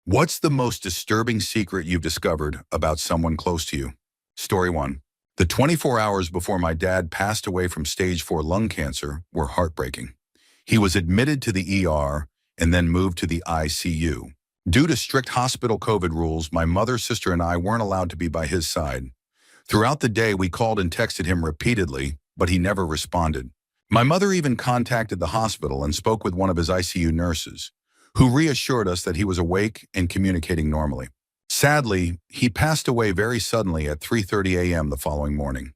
What's the most disturbing secret you've discovered about someone close to you? Story 1. The 24 hours before my dad passed away from stage 4 lung cancer were heartbreaking. He was admitted to the ER and then moved to the ICU. Due to strict hospital COVID rules, my mother, sister, and I weren't allowed to be by his side. Throughout the day, we called and texted him repeatedly, but he never responded. My mother even contacted the hospital and spoke with one of his ICU nurses, who reassured us that he was awake and communicating normally. Sadly, he passed away very suddenly at 3:30 a.m. the following morning.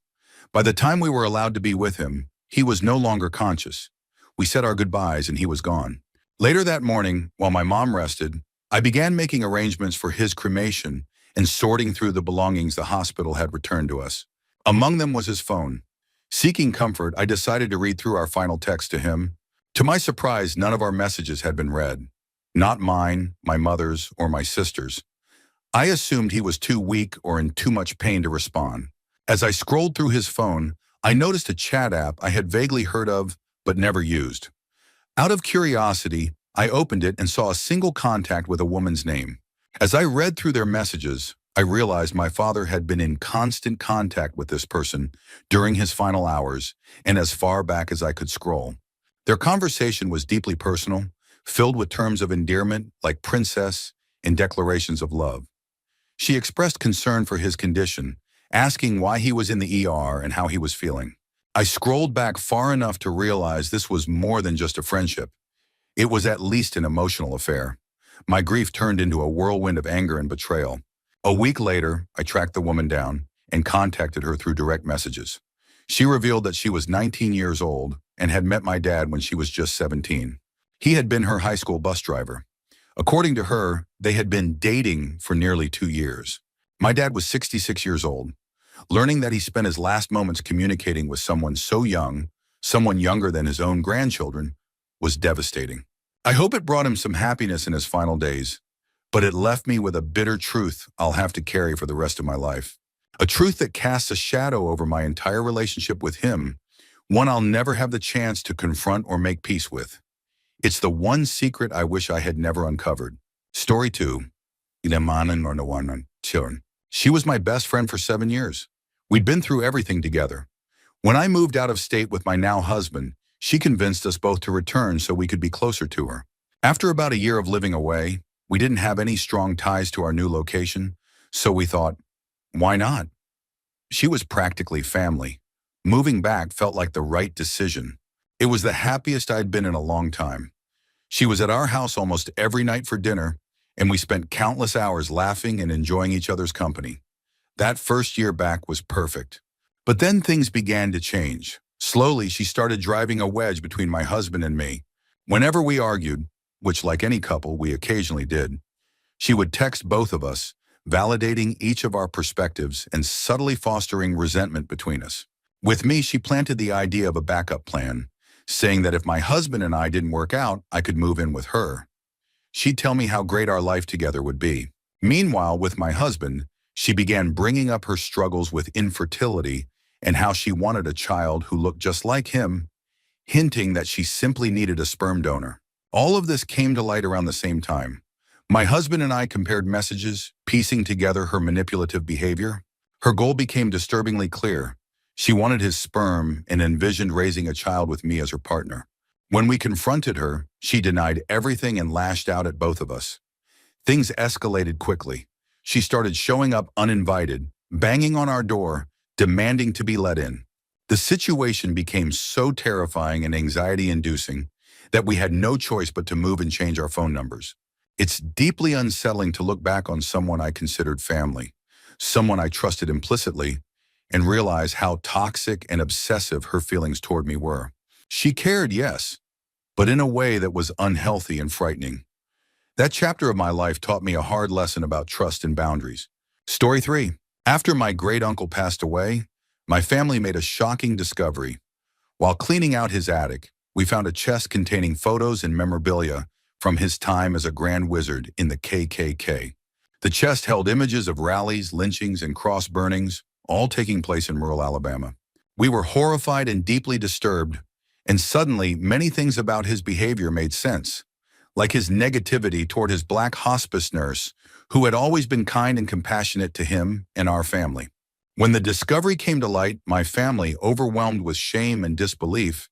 By the time we were allowed to be with him, he was no longer conscious. We said our goodbyes and he was gone. Later that morning, while my mom rested, I began making arrangements for his cremation and sorting through the belongings the hospital had returned to us. Among them was his phone. Seeking comfort, I decided to read through our final text to him. To my surprise, none of our messages had been read. Not mine, my mother's, or my sister's. I assumed he was too weak or in too much pain to respond. As I scrolled through his phone, I noticed a chat app I had vaguely heard of but never used. Out of curiosity, I opened it and saw a single contact with a woman's name. As I read through their messages, I realized my father had been in constant contact with this person during his final hours and as far back as I could scroll. Their conversation was deeply personal, filled with terms of endearment like princess and declarations of love. She expressed concern for his condition, asking why he was in the ER and how he was feeling. I scrolled back far enough to realize this was more than just a friendship. It was at least an emotional affair. My grief turned into a whirlwind of anger and betrayal. A week later, I tracked the woman down and contacted her through direct messages. She revealed that she was 19 years old and had met my dad when she was just 17. He had been her high school bus driver. According to her, they had been dating for nearly 2 years. My dad was 66 years old. Learning that he spent his last moments communicating with someone so young, someone younger than his own grandchildren, was devastating. I hope it brought him some happiness in his final days, but it left me with a bitter truth I'll have to carry for the rest of my life. A truth that casts a shadow over my entire relationship with him, one I'll never have the chance to confront or make peace with. It's the one secret I wish I had never uncovered. Story 2. She was my best friend for 7 years. We'd been through everything together. When I moved out of state with my now husband, she convinced us both to return so we could be closer to her. After about a year of living away, we didn't have any strong ties to our new location, so we thought, why not? She was practically family. Moving back felt like the right decision. It was the happiest I'd been in a long time. She was at our house almost every night for dinner, and we spent countless hours laughing and enjoying each other's company. That first year back was perfect. But then things began to change. Slowly, she started driving a wedge between my husband and me. Whenever we argued, which like any couple we occasionally did, she would text both of us, validating each of our perspectives and subtly fostering resentment between us. With me, she planted the idea of a backup plan, saying that if my husband and I didn't work out, I could move in with her. She'd tell me how great our life together would be. Meanwhile, with my husband, she began bringing up her struggles with infertility and how she wanted a child who looked just like him, hinting that she simply needed a sperm donor. All of this came to light around the same time. My husband and I compared messages, piecing together her manipulative behavior. Her goal became disturbingly clear. She wanted his sperm and envisioned raising a child with me as her partner. When we confronted her, she denied everything and lashed out at both of us. Things escalated quickly. She started showing up uninvited, banging on our door, demanding to be let in. The situation became so terrifying and anxiety-inducing that we had no choice but to move and change our phone numbers. It's deeply unsettling to look back on someone I considered family, someone I trusted implicitly, and realize how toxic and obsessive her feelings toward me were. She cared, yes, but in a way that was unhealthy and frightening. That chapter of my life taught me a hard lesson about trust and boundaries. Story 3. After my great-uncle passed away, my family made a shocking discovery. While cleaning out his attic, we found a chest containing photos and memorabilia from his time as a Grand Wizard in the KKK. The chest held images of rallies, lynchings, and cross burnings, all taking place in rural Alabama. We were horrified and deeply disturbed, and suddenly many things about his behavior made sense. like his negativity toward his black hospice nurse, who had always been kind and compassionate to him and our family. When the discovery came to light, my family, overwhelmed with shame and disbelief,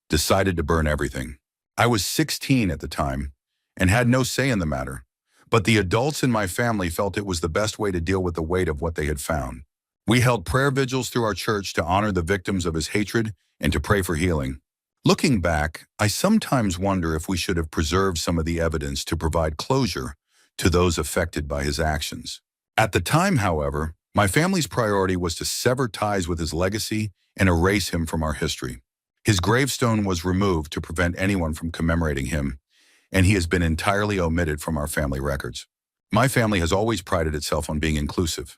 decided to burn everything. I was 16 at the time and had no say in the matter, but the adults in my family felt it was the best way to deal with the weight of what they had found. We held prayer vigils through our church to honor the victims of his hatred and to pray for healing. Looking back, I sometimes wonder if we should have preserved some of the evidence to provide closure to those affected by his actions. At the time, however, my family's priority was to sever ties with his legacy and erase him from our history. His gravestone was removed to prevent anyone from commemorating him, and he has been entirely omitted from our family records. My family has always prided itself on being inclusive.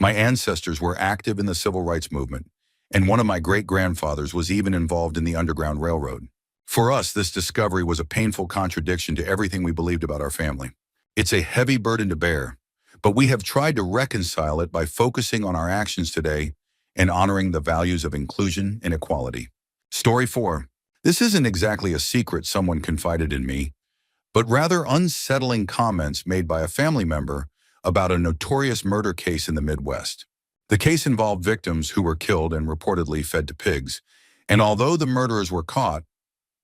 My ancestors were active in the civil rights movement, and one of my great-grandfathers was even involved in the Underground Railroad. For us, this discovery was a painful contradiction to everything we believed about our family. It's a heavy burden to bear, but we have tried to reconcile it by focusing on our actions today and honoring the values of inclusion and equality. Story 4. This isn't exactly a secret someone confided in me, but rather unsettling comments made by a family member about a notorious murder case in the Midwest. The case involved victims who were killed and reportedly fed to pigs, and although the murderers were caught,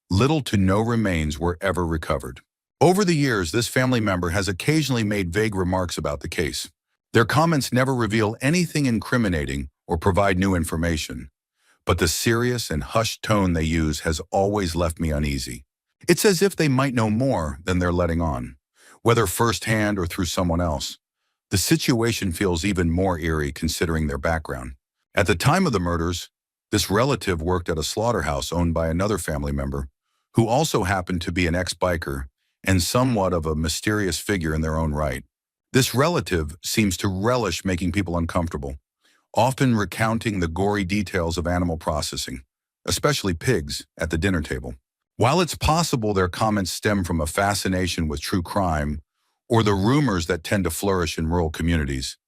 little to no remains were ever recovered. Over the years, this family member has occasionally made vague remarks about the case. Their comments never reveal anything incriminating or provide new information, but the serious and hushed tone they use has always left me uneasy. It's as if they might know more than they're letting on, whether firsthand or through someone else. The situation feels even more eerie considering their background. At the time of the murders, this relative worked at a slaughterhouse owned by another family member, who also happened to be an ex-biker and somewhat of a mysterious figure in their own right. This relative seems to relish making people uncomfortable, often recounting the gory details of animal processing, especially pigs, at the dinner table. While it's possible their comments stem from a fascination with true crime or the rumors that tend to flourish in rural communities,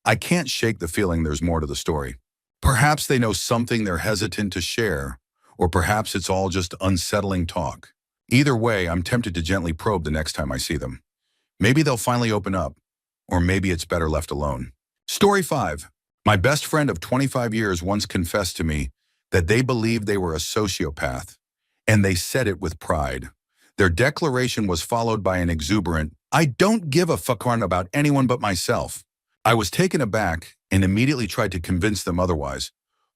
I can't shake the feeling there's more to the story. Perhaps they know something they're hesitant to share, or perhaps it's all just unsettling talk. Either way, I'm tempted to gently probe the next time I see them. Maybe they'll finally open up, or maybe it's better left alone. Story 5. My best friend of 25 years once confessed to me that they believed they were a sociopath, and they said it with pride. Their declaration was followed by an exuberant, "I don't give a fuck about anyone but myself." I was taken aback and immediately tried to convince them otherwise,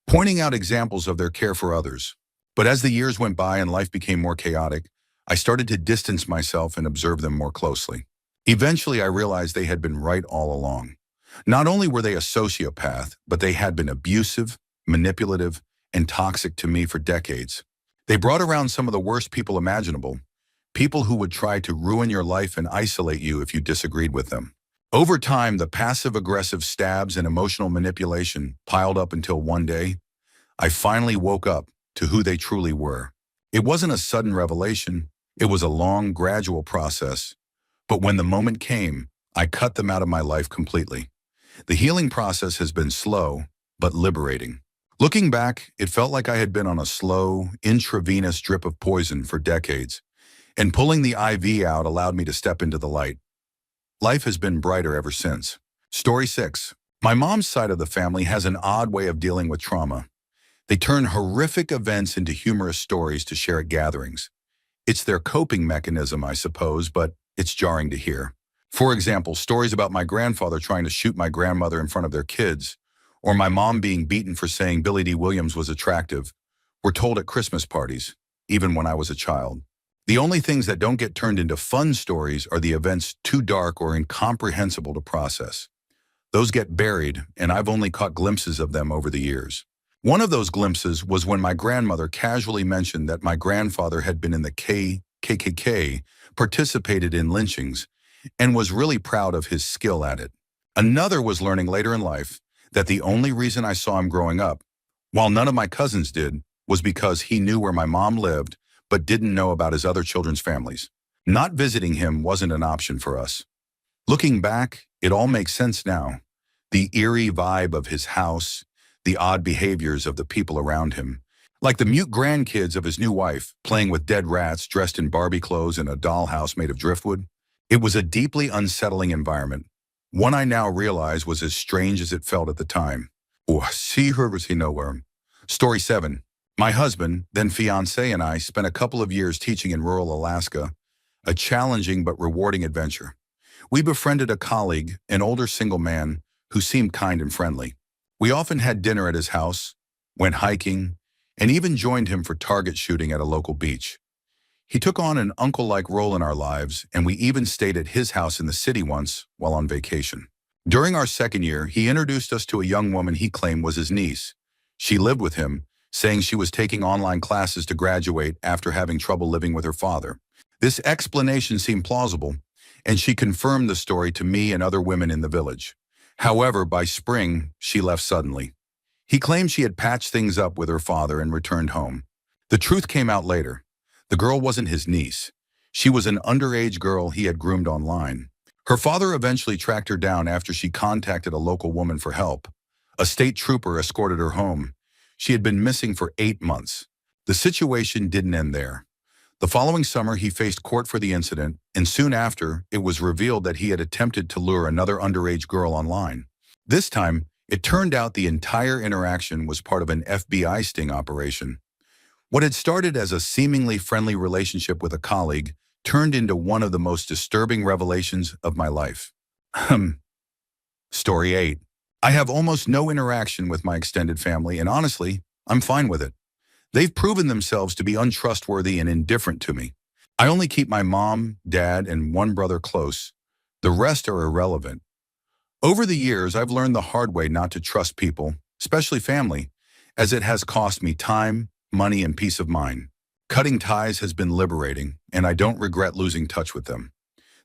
pointing out examples of their care for others. But as the years went by and life became more chaotic, I started to distance myself and observe them more closely. Eventually, I realized they had been right all along. Not only were they a sociopath, but they had been abusive, manipulative, and toxic to me for decades. They brought around some of the worst people imaginable, people who would try to ruin your life and isolate you if you disagreed with them. Over time, the passive-aggressive stabs and emotional manipulation piled up until one day, I finally woke up to who they truly were. It wasn't a sudden revelation, it was a long, gradual process. But when the moment came, I cut them out of my life completely. The healing process has been slow, but liberating. Looking back, it felt like I had been on a slow, intravenous drip of poison for decades, and pulling the IV out allowed me to step into the light. Life has been brighter ever since. Story 6. My mom's side of the family has an odd way of dealing with trauma. They turn horrific events into humorous stories to share at gatherings. It's their coping mechanism, I suppose, but it's jarring to hear. For example, stories about my grandfather trying to shoot my grandmother in front of their kids, or my mom being beaten for saying Billy D. Williams was attractive, were told at Christmas parties, even when I was a child. The only things that don't get turned into fun stories are the events too dark or incomprehensible to process. Those get buried, and I've only caught glimpses of them over the years. One of those glimpses was when my grandmother casually mentioned that my grandfather had been in the KKK, participated in lynchings, and was really proud of his skill at it. Another was learning later in life that the only reason I saw him growing up, while none of my cousins did, was because he knew where my mom lived but didn't know about his other children's families. Not visiting him wasn't an option for us. Looking back, it all makes sense now. The eerie vibe of his house, the odd behaviors of the people around him. Like the mute grandkids of his new wife, playing with dead rats dressed in Barbie clothes in a dollhouse made of driftwood. It was a deeply unsettling environment, one I now realize was as strange as it felt at the time. Oh, see her, see nowhere. Story 7. My husband, then fiancé, and I spent a couple of years teaching in rural Alaska, a challenging but rewarding adventure. We befriended a colleague, an older single man, who seemed kind and friendly. We often had dinner at his house, went hiking, and even joined him for target shooting at a local beach. He took on an uncle-like role in our lives, and we even stayed at his house in the city once while on vacation. During our second year, he introduced us to a young woman he claimed was his niece. She lived with him, saying she was taking online classes to graduate after having trouble living with her father. This explanation seemed plausible, and she confirmed the story to me and other women in the village. However, by spring, she left suddenly. He claimed she had patched things up with her father and returned home. The truth came out later. The girl wasn't his niece. She was an underage girl he had groomed online. Her father eventually tracked her down after she contacted a local woman for help. A state trooper escorted her home. She had been missing for 8 months. The situation didn't end there. The following summer, he faced court for the incident, and soon after, it was revealed that he had attempted to lure another underage girl online. This time, it turned out the entire interaction was part of an FBI sting operation. What had started as a seemingly friendly relationship with a colleague turned into one of the most disturbing revelations of my life. Story 8. I have almost no interaction with my extended family, and honestly, I'm fine with it. They've proven themselves to be untrustworthy and indifferent to me. I only keep my mom, dad, and one brother close. The rest are irrelevant. Over the years, I've learned the hard way not to trust people, especially family, as it has cost me time, money, and peace of mind. Cutting ties has been liberating, and I don't regret losing touch with them.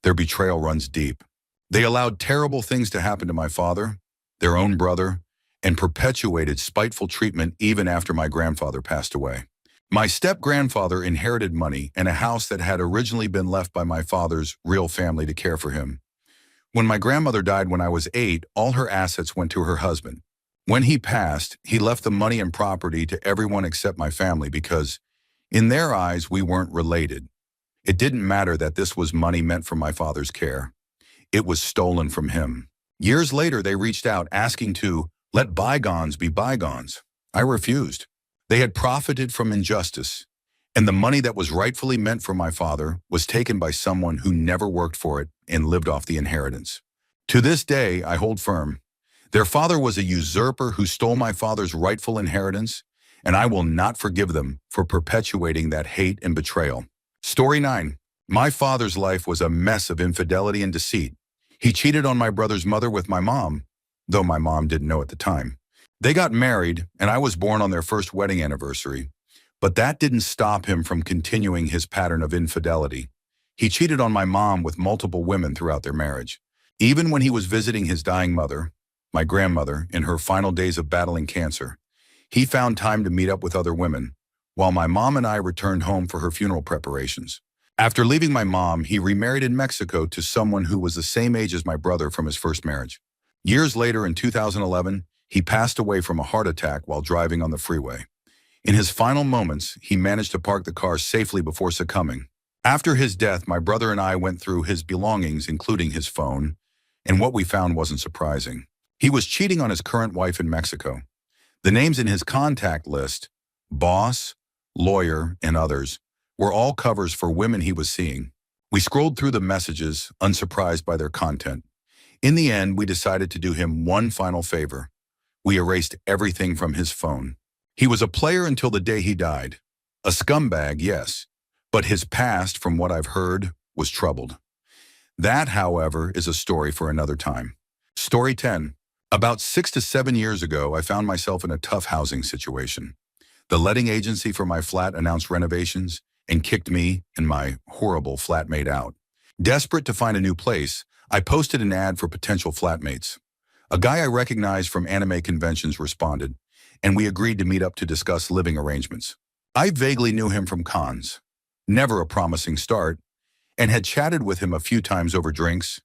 Their betrayal runs deep. They allowed terrible things to happen to my father, their own brother, and perpetuated spiteful treatment even after my grandfather passed away. My step-grandfather inherited money and a house that had originally been left by my father's real family to care for him. When my grandmother died when I was 8, all her assets went to her husband. When he passed, he left the money and property to everyone except my family because, in their eyes, we weren't related. It didn't matter that this was money meant for my father's care. It was stolen from him. Years later, they reached out asking to let bygones be bygones. I refused. They had profited from injustice, and the money that was rightfully meant for my father was taken by someone who never worked for it and lived off the inheritance. To this day, I hold firm. Their father was a usurper who stole my father's rightful inheritance, and I will not forgive them for perpetuating that hate and betrayal. Story 9. My father's life was a mess of infidelity and deceit. He cheated on my brother's mother with my mom, though my mom didn't know at the time. They got married, and I was born on their first wedding anniversary. But that didn't stop him from continuing his pattern of infidelity. He cheated on my mom with multiple women throughout their marriage. Even when he was visiting his dying mother, my grandmother, in her final days of battling cancer, he found time to meet up with other women, while my mom and I returned home for her funeral preparations. After leaving my mom, he remarried in Mexico to someone who was the same age as my brother from his first marriage. Years later, in 2011, he passed away from a heart attack while driving on the freeway. In his final moments, he managed to park the car safely before succumbing. After his death, my brother and I went through his belongings, including his phone, and what we found wasn't surprising. He was cheating on his current wife in Mexico. The names in his contact list, boss, lawyer, and others, were all covers for women he was seeing. We scrolled through the messages, unsurprised by their content. In the end, we decided to do him one final favor. We erased everything from his phone. He was a player until the day he died. A scumbag, yes, but his past, from what I've heard, was troubled. That, however, is a story for another time. Story 10. About 6 to 7 years ago, I found myself in a tough housing situation. The letting agency for my flat announced renovations and kicked me and my horrible flatmate out. Desperate to find a new place, I posted an ad for potential flatmates. A guy I recognized from anime conventions responded, and we agreed to meet up to discuss living arrangements. I vaguely knew him from cons, never a promising start, and had chatted with him a few times over drinks.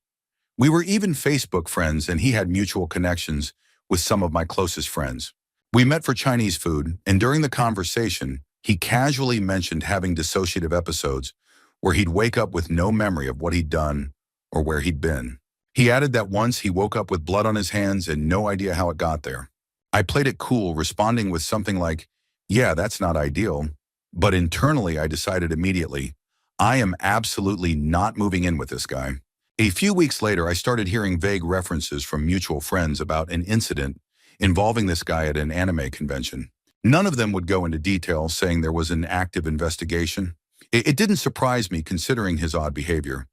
We were even Facebook friends, and he had mutual connections with some of my closest friends. We met for Chinese food, and during the conversation, he casually mentioned having dissociative episodes where he'd wake up with no memory of what he'd done or where he'd been. He added that once he woke up with blood on his hands and no idea how it got there. I played it cool, responding with something like, "Yeah, that's not ideal." But internally, I decided immediately, I am absolutely not moving in with this guy. A few weeks later, I started hearing vague references from mutual friends about an incident involving this guy at an anime convention. None of them would go into detail, saying there was an active investigation. It didn't surprise me considering his odd behavior,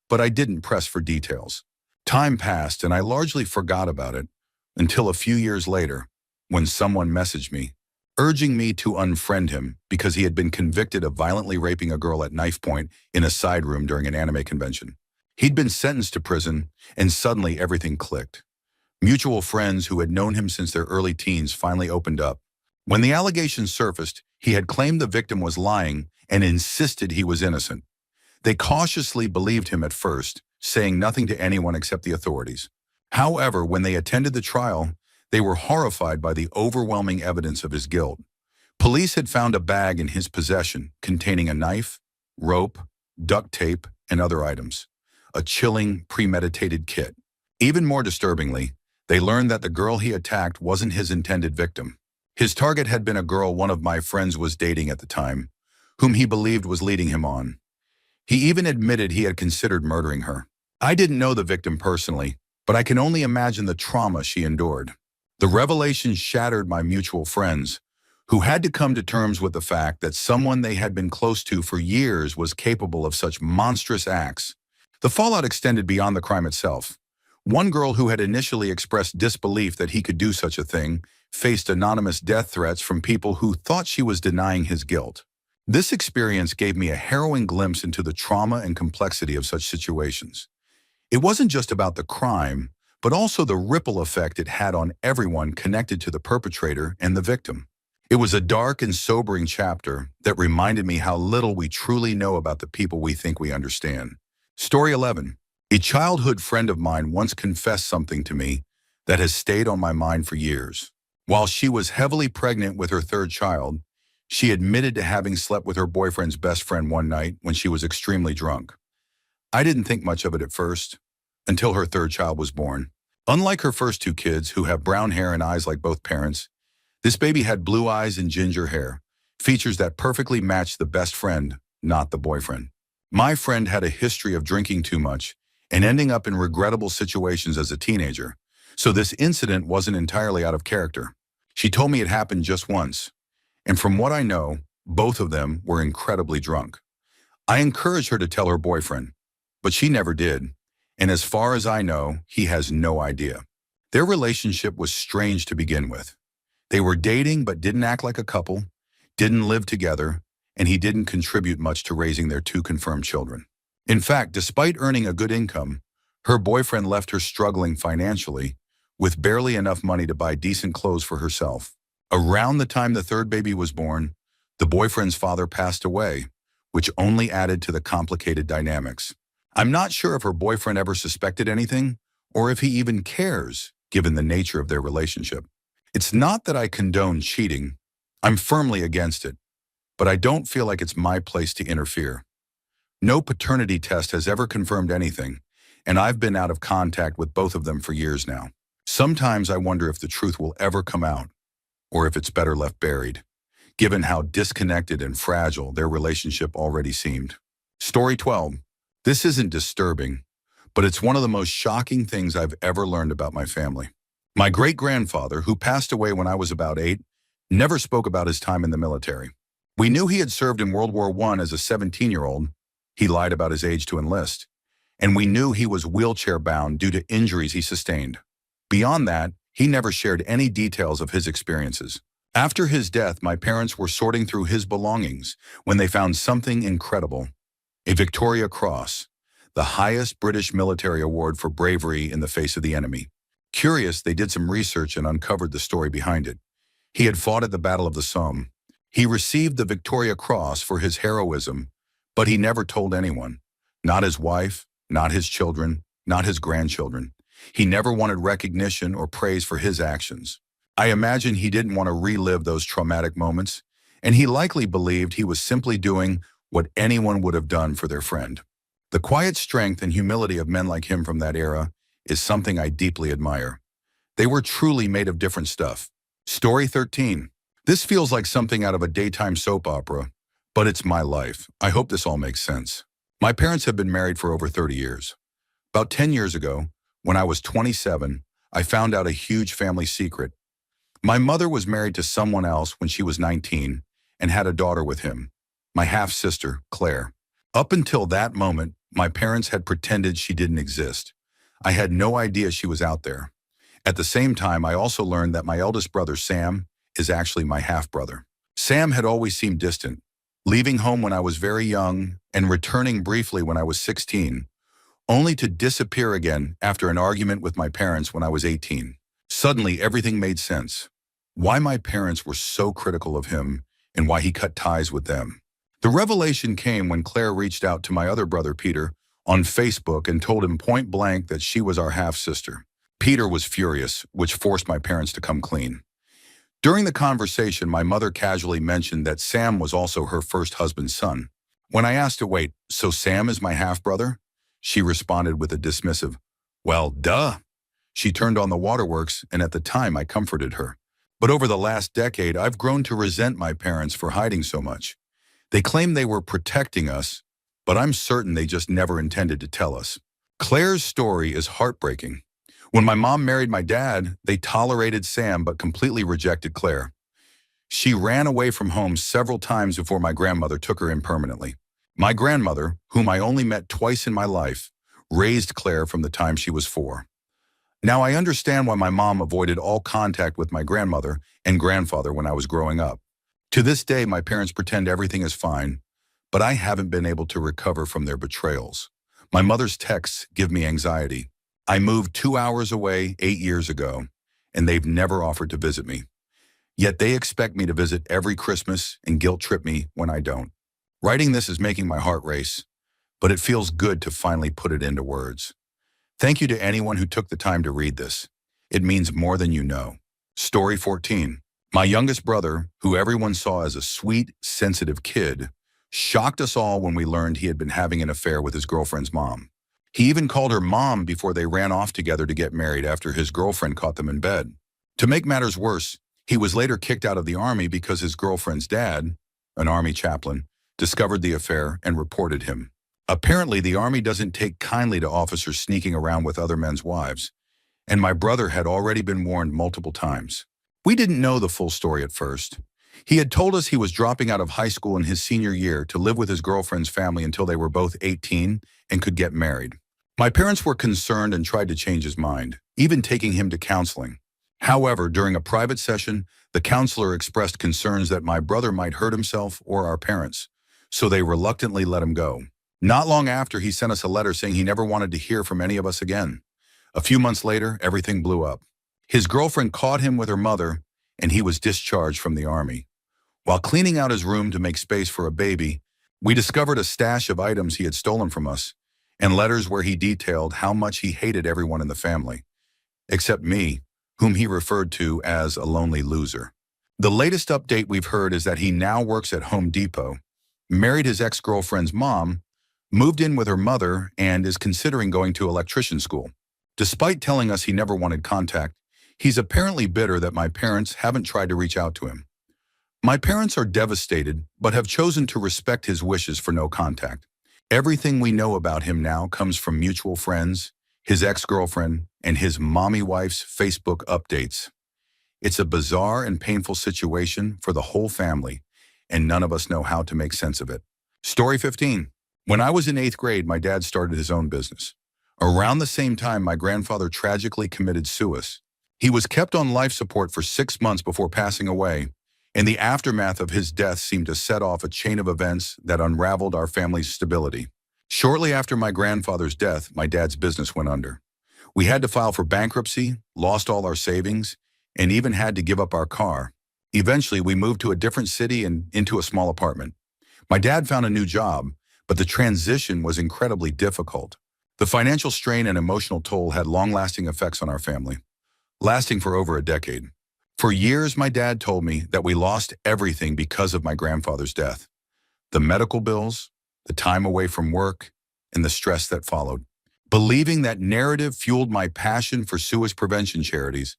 but I didn't press for details. Time passed and I largely forgot about it until a few years later when someone messaged me, urging me to unfriend him because he had been convicted of violently raping a girl at knife point in a side room during an anime convention. He'd been sentenced to prison, and suddenly everything clicked. Mutual friends who had known him since their early teens finally opened up. When the allegations surfaced, he had claimed the victim was lying and insisted he was innocent. They cautiously believed him at first, saying nothing to anyone except the authorities. However, when they attended the trial, they were horrified by the overwhelming evidence of his guilt. Police had found a bag in his possession containing a knife, rope, duct tape, and other items. A chilling, premeditated kit. Even more disturbingly, they learned that the girl he attacked wasn't his intended victim. His target had been a girl one of my friends was dating at the time, whom he believed was leading him on. He even admitted he had considered murdering her. I didn't know the victim personally, but I can only imagine the trauma she endured. The revelation shattered my mutual friends, who had to come to terms with the fact that someone they had been close to for years was capable of such monstrous acts. The fallout extended beyond the crime itself. One girl who had initially expressed disbelief that he could do such a thing faced anonymous death threats from people who thought she was denying his guilt. This experience gave me a harrowing glimpse into the trauma and complexity of such situations. It wasn't just about the crime, but also the ripple effect it had on everyone connected to the perpetrator and the victim. It was a dark and sobering chapter that reminded me how little we truly know about the people we think we understand. Story 11. A childhood friend of mine once confessed something to me that has stayed on my mind for years. While she was heavily pregnant with her third child, she admitted to having slept with her boyfriend's best friend one night when she was extremely drunk. I didn't think much of it at first, until her third child was born. Unlike her first two kids, who have brown hair and eyes like both parents, this baby had blue eyes and ginger hair, features that perfectly matched the best friend, not the boyfriend. My friend had a history of drinking too much and ending up in regrettable situations as a teenager, so this incident wasn't entirely out of character. She told me it happened just once, and from what I know, both of them were incredibly drunk. I encouraged her to tell her boyfriend, but she never did, and as far as I know, he has no idea. Their relationship was strange to begin with. They were dating but didn't act like a couple, didn't live together, and he didn't contribute much to raising their two confirmed children. In fact, despite earning a good income, her boyfriend left her struggling financially, with barely enough money to buy decent clothes for herself. Around the time the third baby was born, the boyfriend's father passed away, which only added to the complicated dynamics. I'm not sure if her boyfriend ever suspected anything, or if he even cares, given the nature of their relationship. It's not that I condone cheating. I'm firmly against it, but I don't feel like it's my place to interfere. No paternity test has ever confirmed anything, and I've been out of contact with both of them for years now. Sometimes I wonder if the truth will ever come out, or if it's better left buried, given how disconnected and fragile their relationship already seemed. Story 12. This isn't disturbing, but it's one of the most shocking things I've ever learned about my family. My great-grandfather, who passed away when I was about 8, never spoke about his time in the military. We knew he had served in World War I as a 17-year-old. He lied about his age to enlist. And we knew he was wheelchair-bound due to injuries he sustained. Beyond that, he never shared any details of his experiences. After his death, my parents were sorting through his belongings when they found something incredible. A Victoria Cross, the highest British military award for bravery in the face of the enemy. Curious, they did some research and uncovered the story behind it. He had fought at the Battle of the Somme. He received the Victoria Cross for his heroism, but he never told anyone. Not his wife, not his children, not his grandchildren. He never wanted recognition or praise for his actions. I imagine he didn't want to relive those traumatic moments, and he likely believed he was simply doing what anyone would have done for their friend. The quiet strength and humility of men like him from that era is something I deeply admire. They were truly made of different stuff. Story 13. This feels like something out of a daytime soap opera, but it's my life. I hope this all makes sense. My parents have been married for over 30 years. About 10 years ago, when I was 27, I found out a huge family secret. My mother was married to someone else when she was 19 and had a daughter with him, my half-sister, Claire. Up until that moment, my parents had pretended she didn't exist. I had no idea she was out there. At the same time, I also learned that my eldest brother, Sam, is actually my half-brother. Sam had always seemed distant, leaving home when I was very young and returning briefly when I was 16, only to disappear again after an argument with my parents when I was 18. Suddenly, everything made sense. Why my parents were so critical of him and why he cut ties with them. The revelation came when Claire reached out to my other brother, Peter, on Facebook and told him point blank that she was our half-sister. Peter was furious, which forced my parents to come clean. During the conversation, my mother casually mentioned that Sam was also her first husband's son. When I asked her, wait, so Sam is my half-brother? She responded with a dismissive, well, duh. She turned on the waterworks, and at the time I comforted her. But over the last decade, I've grown to resent my parents for hiding so much. They claim they were protecting us, but I'm certain they just never intended to tell us. Claire's story is heartbreaking. When my mom married my dad, they tolerated Sam but completely rejected Claire. She ran away from home several times before my grandmother took her in permanently. My grandmother, whom I only met twice in my life, raised Claire from the time she was 4. Now I understand why my mom avoided all contact with my grandmother and grandfather when I was growing up. To this day, my parents pretend everything is fine, but I haven't been able to recover from their betrayals. My mother's texts give me anxiety. I moved 2 hours away 8 years ago, and they've never offered to visit me. Yet they expect me to visit every Christmas and guilt trip me when I don't. Writing this is making my heart race, but it feels good to finally put it into words. Thank you to anyone who took the time to read this. It means more than you know. Story 14. My youngest brother, who everyone saw as a sweet, sensitive kid, shocked us all when we learned he had been having an affair with his girlfriend's mom. He even called her mom before they ran off together to get married after his girlfriend caught them in bed. To make matters worse, he was later kicked out of the army because his girlfriend's dad, an army chaplain, discovered the affair and reported him. Apparently, the army doesn't take kindly to officers sneaking around with other men's wives, and my brother had already been warned multiple times. We didn't know the full story at first. He had told us he was dropping out of high school in his senior year to live with his girlfriend's family until they were both 18 and could get married. My parents were concerned and tried to change his mind, even taking him to counseling. However, during a private session, the counselor expressed concerns that my brother might hurt himself or our parents, so they reluctantly let him go. Not long after, he sent us a letter saying he never wanted to hear from any of us again. A few months later, everything blew up. His girlfriend caught him with her mother, and he was discharged from the army. While cleaning out his room to make space for a baby, we discovered a stash of items he had stolen from us, and letters where he detailed how much he hated everyone in the family, except me, whom he referred to as a lonely loser. The latest update we've heard is that he now works at Home Depot, married his ex-girlfriend's mom, moved in with her mother, and is considering going to electrician school. Despite telling us he never wanted contact, he's apparently bitter that my parents haven't tried to reach out to him. My parents are devastated, but have chosen to respect his wishes for no contact. Everything we know about him now comes from mutual friends, his ex-girlfriend, and his mommy wife's Facebook updates. It's a bizarre and painful situation for the whole family, and none of us know how to make sense of it. Story 15. When I was in 8th grade, my dad started his own business. Around the same time, my grandfather tragically committed suicide. He was kept on life support for 6 months before passing away, and the aftermath of his death seemed to set off a chain of events that unraveled our family's stability. Shortly after my grandfather's death, my dad's business went under. We had to file for bankruptcy, lost all our savings, and even had to give up our car. Eventually, we moved to a different city and into a small apartment. My dad found a new job, but the transition was incredibly difficult. The financial strain and emotional toll had long-lasting effects on our family, lasting for over a decade. For years, my dad told me that we lost everything because of my grandfather's death. The medical bills, the time away from work, and the stress that followed. Believing that narrative fueled my passion for suicide prevention charities.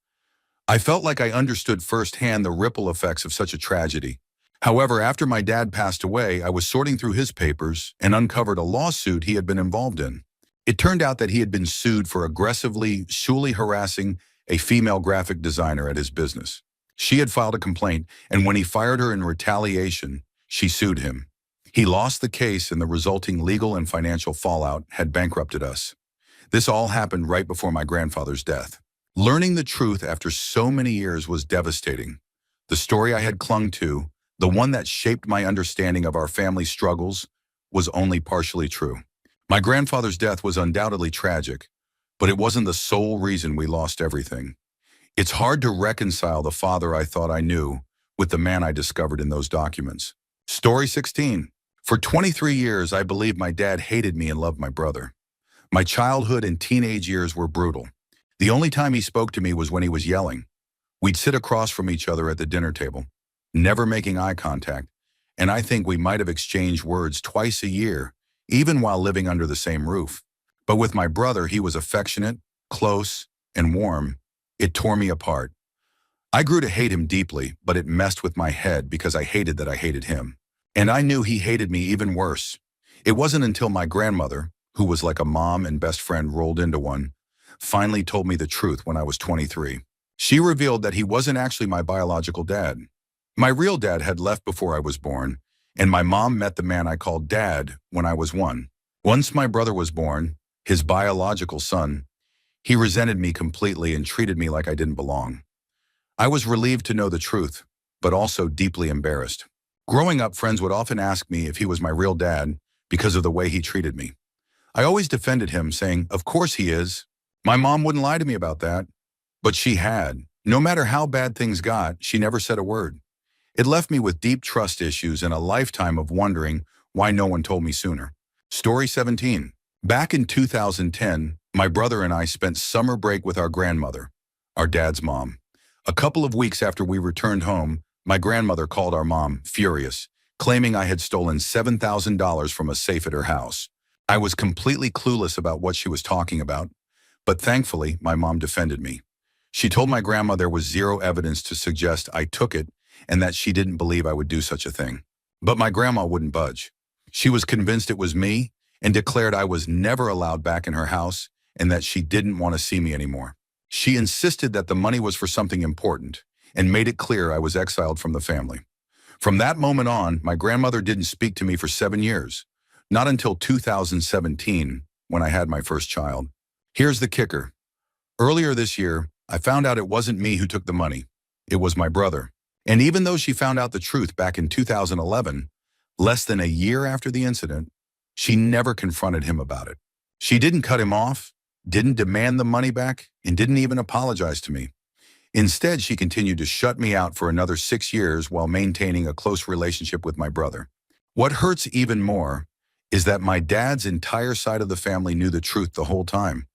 I felt like I understood firsthand the ripple effects of such a tragedy. However, after my dad passed away, I was sorting through his papers and uncovered a lawsuit he had been involved in. It turned out that he had been sued for aggressively sexually harassing a female graphic designer at his business. She had filed a complaint, and when he fired her in retaliation, she sued him. He lost the case, and the resulting legal and financial fallout had bankrupted us. This all happened right before my grandfather's death. Learning the truth after so many years was devastating. The story I had clung to, the one that shaped my understanding of our family's struggles, was only partially true. My grandfather's death was undoubtedly tragic, but it wasn't the sole reason we lost everything. It's hard to reconcile the father I thought I knew with the man I discovered in those documents. Story 16. For 23 years, I believed my dad hated me and loved my brother. My childhood and teenage years were brutal. The only time he spoke to me was when he was yelling. We'd sit across from each other at the dinner table, never making eye contact, and I think we might have exchanged words twice a year, even while living under the same roof. But with my brother, he was affectionate, close, and warm. It tore me apart. I grew to hate him deeply, but it messed with my head because I hated that I hated him. And I knew he hated me even worse. It wasn't until my grandmother, who was like a mom and best friend rolled into one, finally told me the truth when I was 23. She revealed that he wasn't actually my biological dad. My real dad had left before I was born, and my mom met the man I called Dad when I was 1. Once my brother was born, his biological son, he resented me completely and treated me like I didn't belong. I was relieved to know the truth, but also deeply embarrassed. Growing up, friends would often ask me if he was my real dad because of the way he treated me. I always defended him, saying, "Of course he is. My mom wouldn't lie to me about that." But she had. No matter how bad things got, she never said a word. It left me with deep trust issues and a lifetime of wondering why no one told me sooner. Story 17. Back in 2010, my brother and I spent summer break with our grandmother, our dad's mom. A couple of weeks after we returned home, my grandmother called our mom, furious, claiming I had stolen $7,000 from a safe at her house. I was completely clueless about what she was talking about, but thankfully, my mom defended me. She told my grandma there was zero evidence to suggest I took it and that she didn't believe I would do such a thing. But my grandma wouldn't budge. She was convinced it was me and declared I was never allowed back in her house and that she didn't want to see me anymore. She insisted that the money was for something important and made it clear I was exiled from the family. From that moment on, my grandmother didn't speak to me for 7 years, not until 2017 when I had my first child. Here's the kicker. Earlier this year, I found out it wasn't me who took the money. It was my brother. And even though she found out the truth back in 2011, less than a year after the incident, she never confronted him about it. She didn't cut him off, didn't demand the money back, and didn't even apologize to me. Instead, she continued to shut me out for another 6 years while maintaining a close relationship with my brother. What hurts even more is that my dad's entire side of the family knew the truth the whole time.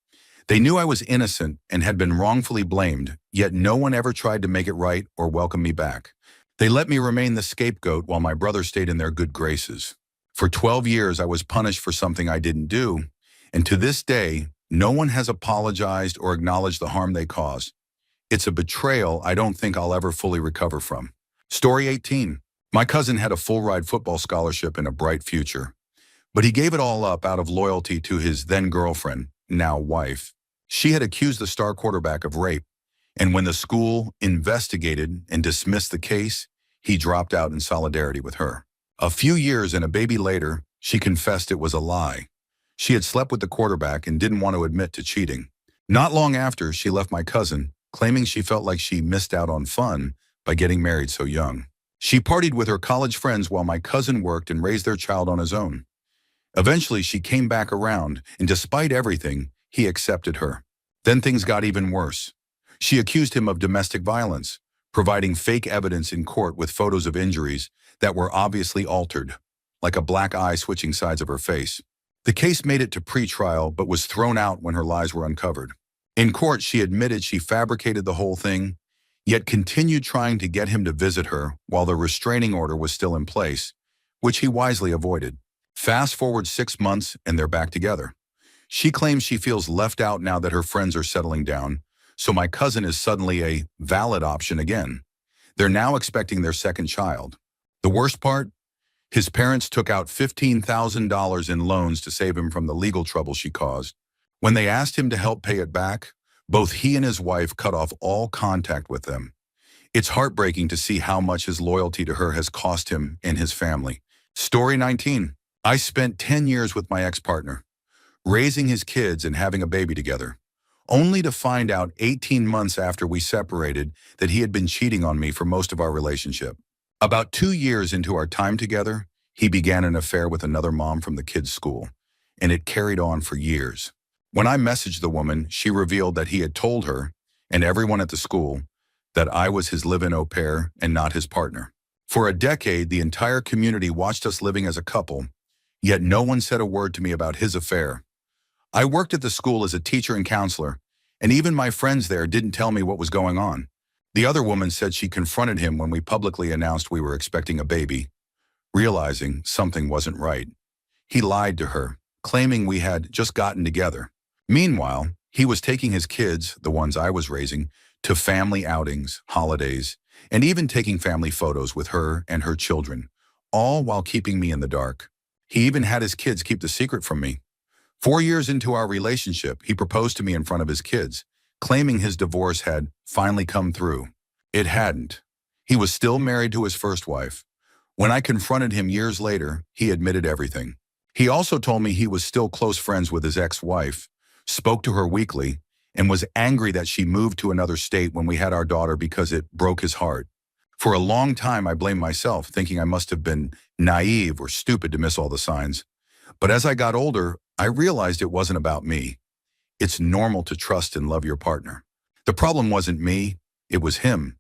They knew I was innocent and had been wrongfully blamed, yet no one ever tried to make it right or welcome me back. They let me remain the scapegoat while my brother stayed in their good graces. For 12 years, I was punished for something I didn't do, and to this day, no one has apologized or acknowledged the harm they caused. It's a betrayal I don't think I'll ever fully recover from. Story 18. My cousin had a full-ride football scholarship and a bright future, but he gave it all up out of loyalty to his then-girlfriend, now wife. She had accused the star quarterback of rape, and when the school investigated and dismissed the case, he dropped out in solidarity with her. A few years and a baby later, she confessed it was a lie. She had slept with the quarterback and didn't want to admit to cheating. Not long after, she left my cousin, claiming she felt like she missed out on fun by getting married so young. She partied with her college friends while my cousin worked and raised their child on his own. Eventually, she came back around, and despite everything, he accepted her. Then things got even worse. She accused him of domestic violence, providing fake evidence in court with photos of injuries that were obviously altered, like a black eye switching sides of her face. The case made it to pre-trial but was thrown out when her lies were uncovered. In court, she admitted she fabricated the whole thing, yet continued trying to get him to visit her while the restraining order was still in place, which he wisely avoided. Fast forward 6 months and they're back together. She claims she feels left out now that her friends are settling down, so my cousin is suddenly a valid option again. They're now expecting their second child. The worst part? His parents took out $15,000 in loans to save him from the legal trouble she caused. When they asked him to help pay it back, both he and his wife cut off all contact with them. It's heartbreaking to see how much his loyalty to her has cost him and his family. Story 19. I spent 10 years with my ex-partner, raising his kids and having a baby together, only to find out 18 months after we separated that he had been cheating on me for most of our relationship. About 2 years into our time together, he began an affair with another mom from the kids' school, and it carried on for years. When I messaged the woman, she revealed that he had told her, and everyone at the school, that I was his live-in au pair and not his partner. For a decade, the entire community watched us living as a couple, yet no one said a word to me about his affair. I worked at the school as a teacher and counselor, and even my friends there didn't tell me what was going on. The other woman said she confronted him when we publicly announced we were expecting a baby, realizing something wasn't right. He lied to her, claiming we had just gotten together. Meanwhile, he was taking his kids, the ones I was raising, to family outings, holidays, and even taking family photos with her and her children, all while keeping me in the dark. He even had his kids keep the secret from me. 4 years into our relationship, he proposed to me in front of his kids, claiming his divorce had finally come through. It hadn't. He was still married to his first wife. When I confronted him years later, he admitted everything. He also told me he was still close friends with his ex-wife, spoke to her weekly, and was angry that she moved to another state when we had our daughter because it broke his heart. For a long time, I blamed myself, thinking I must have been naive or stupid to miss all the signs. But as I got older, I realized it wasn't about me. It's normal to trust and love your partner. The problem wasn't me, it was him.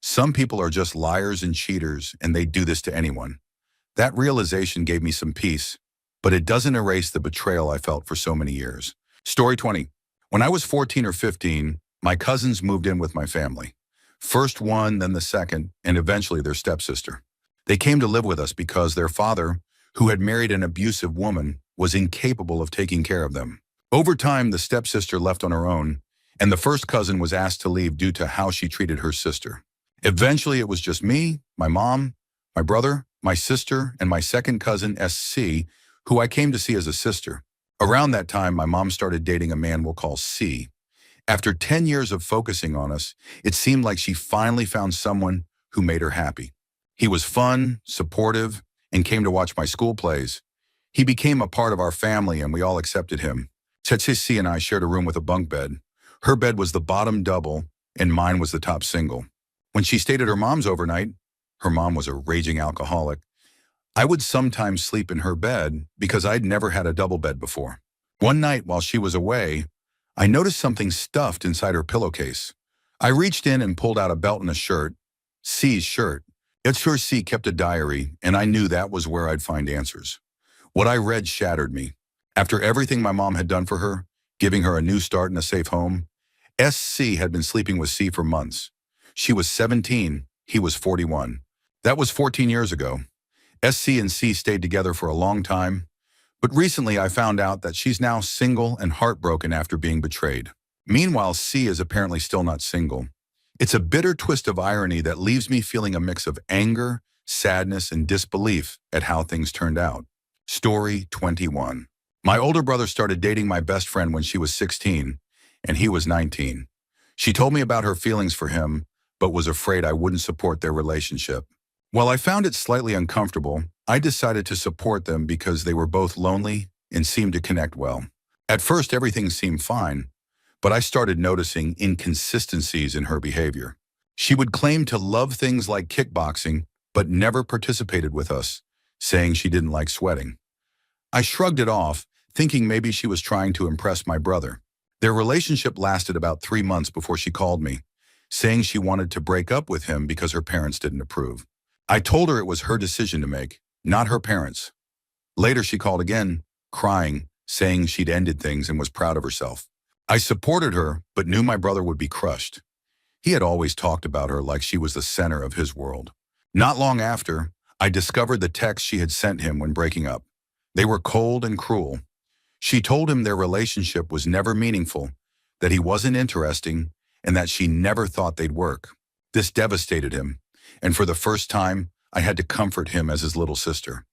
Some people are just liars and cheaters, and they do this to anyone. That realization gave me some peace, but it doesn't erase the betrayal I felt for so many years. Story 20. When I was 14 or 15, my cousins moved in with my family. First one, then the second, and eventually their stepsister. They came to live with us because their father, who had married an abusive woman, was incapable of taking care of them. Over time, the stepsister left on her own, and the first cousin was asked to leave due to how she treated her sister. Eventually, it was just me, my mom, my brother, my sister, and my second cousin, SC, who I came to see as a sister. Around that time, my mom started dating a man we'll call C. After 10 years of focusing on us, it seemed like she finally found someone who made her happy. He was fun, supportive, and came to watch my school plays. He became a part of our family and we all accepted him. Tsetsi and I shared a room with a bunk bed. Her bed was the bottom double and mine was the top single. When she stayed at her mom's overnight, her mom was a raging alcoholic, I would sometimes sleep in her bed because I'd never had a double bed before. One night while she was away, I noticed something stuffed inside her pillowcase. I reached in and pulled out a belt and a shirt, C's shirt. It's sure C kept a diary, and I knew that was where I'd find answers. What I read shattered me. After everything my mom had done for her, giving her a new start in a safe home, SC had been sleeping with C for months. She was 17, he was 41. That was 14 years ago. SC and C stayed together for a long time, but recently I found out that she's now single and heartbroken after being betrayed. Meanwhile, C is apparently still not single. It's a bitter twist of irony that leaves me feeling a mix of anger, sadness, and disbelief at how things turned out. Story 21. My older brother started dating my best friend when she was 16, and he was 19. She told me about her feelings for him, but was afraid I wouldn't support their relationship. While I found it slightly uncomfortable, I decided to support them because they were both lonely and seemed to connect well. At first, everything seemed fine, but I started noticing inconsistencies in her behavior. She would claim to love things like kickboxing, but never participated with us, saying she didn't like sweating. I shrugged it off, thinking maybe she was trying to impress my brother. Their relationship lasted about 3 months before she called me, saying she wanted to break up with him because her parents didn't approve. I told her it was her decision to make, not her parents. Later she called again, crying, saying she'd ended things and was proud of herself. I supported her, but knew my brother would be crushed. He had always talked about her like she was the center of his world. Not long after, I discovered the texts she had sent him when breaking up. They were cold and cruel. She told him their relationship was never meaningful, that he wasn't interesting, and that she never thought they'd work. This devastated him, and for the first time, I had to comfort him as his little sister.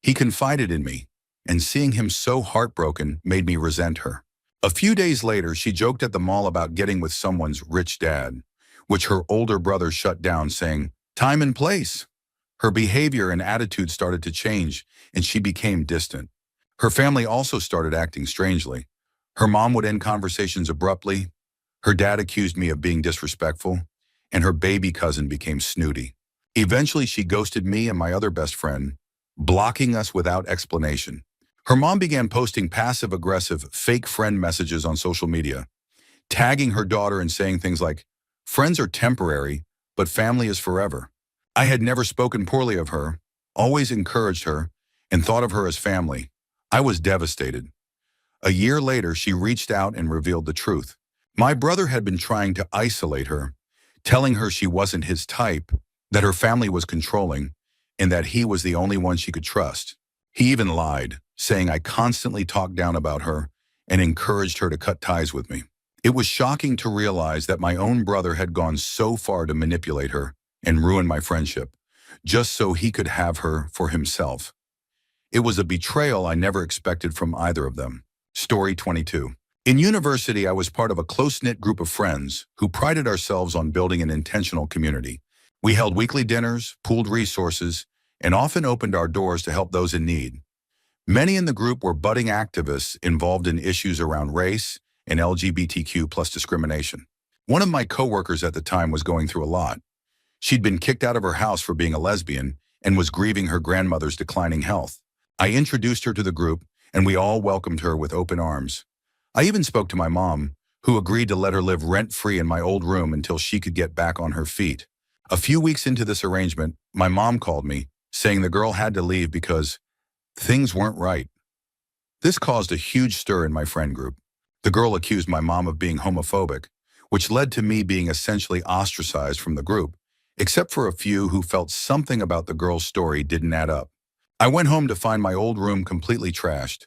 He confided in me, and seeing him so heartbroken made me resent her. A few days later, she joked at the mall about getting with someone's rich dad, which her older brother shut down, saying, "Time and place." Her behavior and attitude started to change, and she became distant. Her family also started acting strangely. Her mom would end conversations abruptly, her dad accused me of being disrespectful, and her baby cousin became snooty. Eventually, she ghosted me and my other best friend, blocking us without explanation. Her mom began posting passive-aggressive fake friend messages on social media, tagging her daughter and saying things like, "Friends are temporary, but family is forever." I had never spoken poorly of her, always encouraged her, and thought of her as family. I was devastated. A year later, she reached out and revealed the truth. My brother had been trying to isolate her, telling her she wasn't his type, that her family was controlling, and that he was the only one she could trust. He even lied, saying I constantly talked down about her and encouraged her to cut ties with me. It was shocking to realize that my own brother had gone so far to manipulate her and ruin my friendship, just so he could have her for himself. It was a betrayal I never expected from either of them. Story 22. In university, I was part of a close-knit group of friends who prided ourselves on building an intentional community. We held weekly dinners, pooled resources, and often opened our doors to help those in need. Many in the group were budding activists involved in issues around race and LGBTQ plus discrimination. One of my coworkers at the time was going through a lot. She'd been kicked out of her house for being a lesbian and was grieving her grandmother's declining health. I introduced her to the group, and we all welcomed her with open arms. I even spoke to my mom, who agreed to let her live rent-free in my old room until she could get back on her feet. A few weeks into this arrangement, my mom called me, saying the girl had to leave because things weren't right. This caused a huge stir in my friend group. The girl accused my mom of being homophobic, which led to me being essentially ostracized from the group, except for a few who felt something about the girl's story didn't add up. I went home to find my old room completely trashed.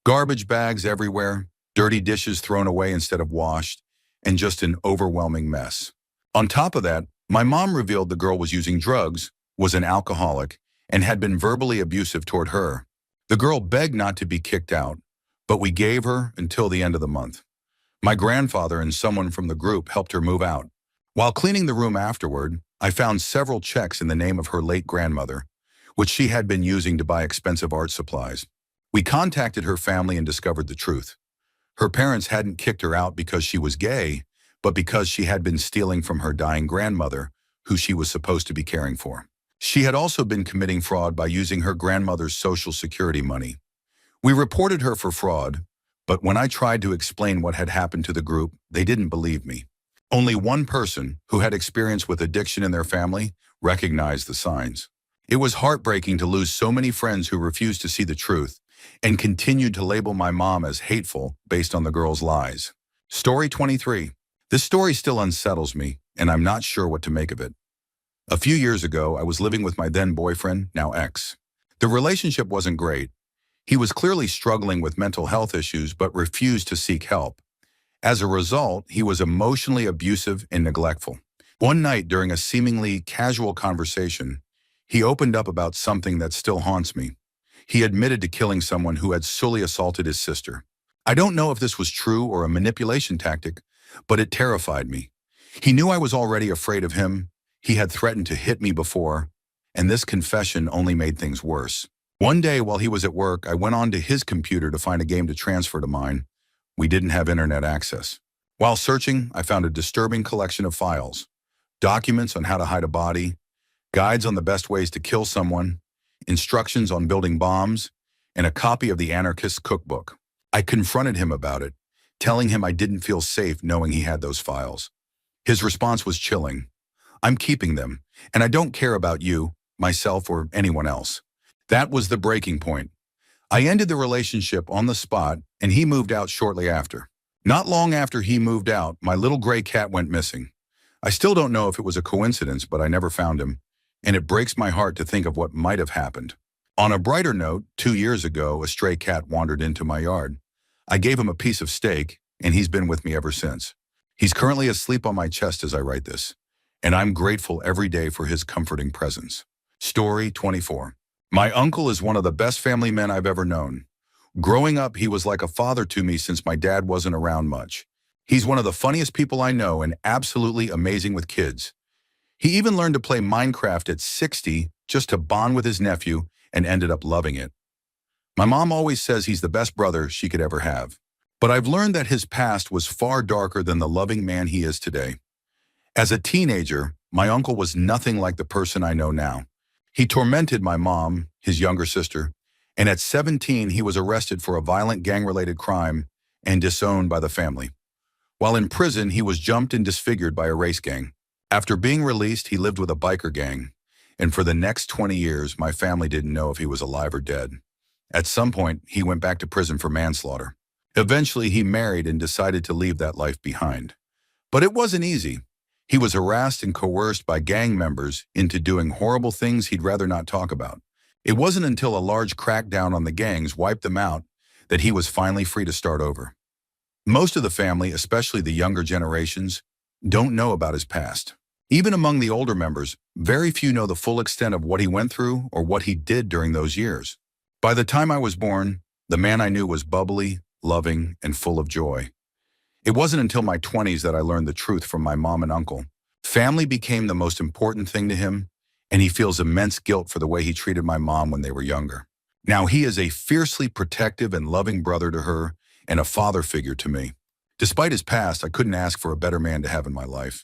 Garbage bags everywhere, dirty dishes thrown away instead of washed, and just an overwhelming mess. On top of that, my mom revealed the girl was using drugs, was an alcoholic, and had been verbally abusive toward her. The girl begged not to be kicked out, but we gave her until the end of the month. My grandfather and someone from the group helped her move out. While cleaning the room afterward, I found several checks in the name of her late grandmother, which she had been using to buy expensive art supplies. We contacted her family and discovered the truth. Her parents hadn't kicked her out because she was gay, but because she had been stealing from her dying grandmother, who she was supposed to be caring for. She had also been committing fraud by using her grandmother's Social Security money. We reported her for fraud, but when I tried to explain what had happened to the group, they didn't believe me. Only one person, who had experience with addiction in their family, recognized the signs. It was heartbreaking to lose so many friends who refused to see the truth and continued to label my mom as hateful based on the girl's lies. Story 23. This story still unsettles me, and I'm not sure what to make of it. A few years ago, I was living with my then boyfriend, now ex. The relationship wasn't great. He was clearly struggling with mental health issues but refused to seek help. As a result, he was emotionally abusive and neglectful. One night, during a seemingly casual conversation, he opened up about something that still haunts me. He admitted to killing someone who had solely assaulted his sister. I don't know if this was true or a manipulation tactic, but it terrified me. He knew I was already afraid of him. He had threatened to hit me before, and this confession only made things worse. One day while he was at work, I went onto his computer to find a game to transfer to mine. We didn't have internet access. While searching, I found a disturbing collection of files, documents on how to hide a body, guides on the best ways to kill someone, instructions on building bombs, and a copy of the anarchist's cookbook. I confronted him about it, telling him I didn't feel safe knowing he had those files. His response was chilling. "I'm keeping them, and I don't care about you, myself, or anyone else." That was the breaking point. I ended the relationship on the spot, and he moved out shortly after. Not long after he moved out, my little gray cat went missing. I still don't know if it was a coincidence, but I never found him, and it breaks my heart to think of what might have happened. On a brighter note, 2 years ago, a stray cat wandered into my yard. I gave him a piece of steak, and he's been with me ever since. He's currently asleep on my chest as I write this, and I'm grateful every day for his comforting presence. Story 24. My uncle is one of the best family men I've ever known. Growing up, he was like a father to me since my dad wasn't around much. He's one of the funniest people I know and absolutely amazing with kids. He even learned to play Minecraft at 60 just to bond with his nephew and ended up loving it. My mom always says he's the best brother she could ever have. But I've learned that his past was far darker than the loving man he is today. As a teenager, my uncle was nothing like the person I know now. He tormented my mom, his younger sister, and at 17 he was arrested for a violent gang-related crime and disowned by the family. While in prison, he was jumped and disfigured by a race gang. After being released, he lived with a biker gang, and for the next 20 years, my family didn't know if he was alive or dead. At some point, he went back to prison for manslaughter. Eventually, he married and decided to leave that life behind. But it wasn't easy. He was harassed and coerced by gang members into doing horrible things he'd rather not talk about. It wasn't until a large crackdown on the gangs wiped them out that he was finally free to start over. Most of the family, especially the younger generations, don't know about his past. Even among the older members, very few know the full extent of what he went through or what he did during those years. By the time I was born, the man I knew was bubbly, loving, and full of joy. It wasn't until my 20s that I learned the truth from my mom and uncle. Family became the most important thing to him, and he feels immense guilt for the way he treated my mom when they were younger. Now he is a fiercely protective and loving brother to her and a father figure to me. Despite his past, I couldn't ask for a better man to have in my life.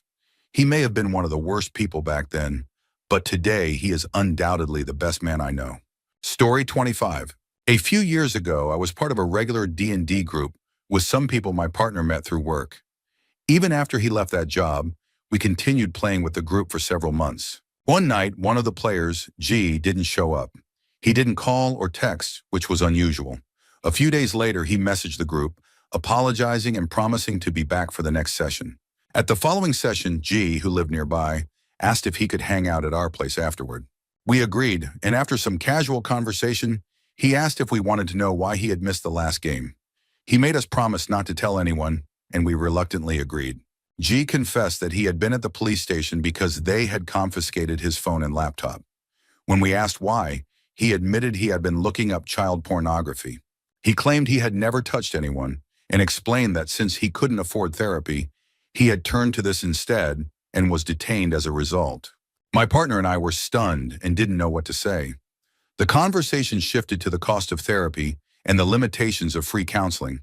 He may have been one of the worst people back then, but today he is undoubtedly the best man I know. Story 25. A few years ago, I was part of a regular D&D group with some people my partner met through work. Even after he left that job, we continued playing with the group for several months. One night, one of the players, G, didn't show up. He didn't call or text, which was unusual. A few days later, he messaged the group, apologizing and promising to be back for the next session. At the following session, G, who lived nearby, asked if he could hang out at our place afterward. We agreed, and after some casual conversation, he asked if we wanted to know why he had missed the last game. He made us promise not to tell anyone, and we reluctantly agreed. G confessed that he had been at the police station because they had confiscated his phone and laptop. When we asked why, he admitted he had been looking up child pornography. He claimed he had never touched anyone and explained that since he couldn't afford therapy, he had turned to this instead and was detained as a result. My partner and I were stunned and didn't know what to say. The conversation shifted to the cost of therapy and the limitations of free counseling,